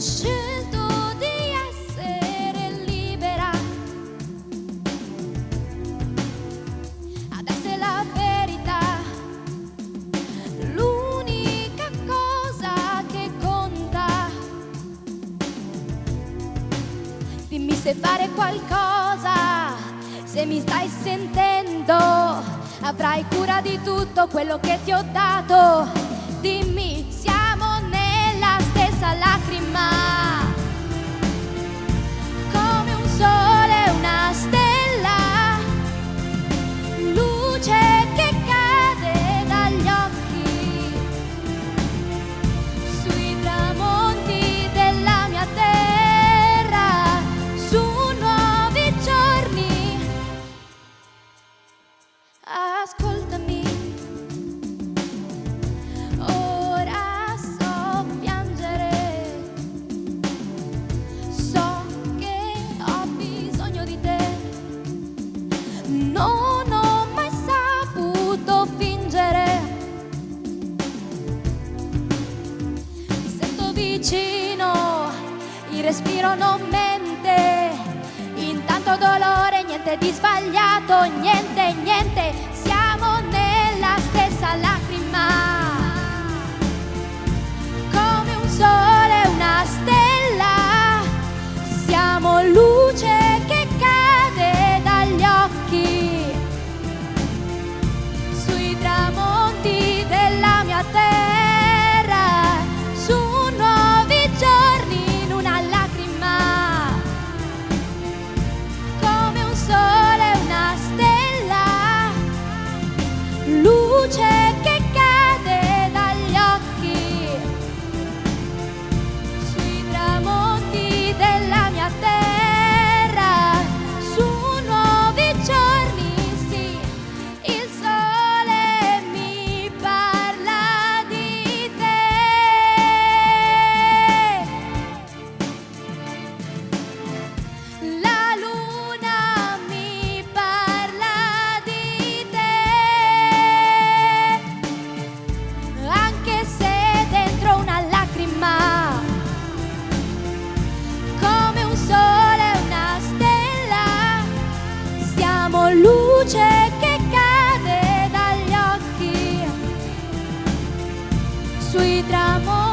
scelto di essere libera. Adesso è la verità, l'unica cosa che conta. Dimmi se fare qualcosa, se mi stai sentendo, avrai cura di tutto quello che ti ho dato. Dimmi, siamo nella stessa lacrima, come un sole e una stella, luce che cade dagli occhi, sui tramonti della mia terra, su nuovi giorni. Ascoltami, ora so piangere, so che ho bisogno di te, non ho mai saputo fingere, mi sento vicino, il respiro non mente, intanto dolore, niente di sbagliato, niente, niente, siamo nella stessa lacrima, come un sole e una stella, siamo luce che cade dagli occhi, sui tramonti della mia terra, su nuovi giorni in una lacrima, come un sole e una stella, luce che cade dagli occhi, sui tramonti della mia terra, su nuovi giorni, sì, il sole mi parla di te, la luna mi parla di te, anche se dentro una lacrima, come un sole e una stella, siamo luce che cade dagli occhi, sui tramonti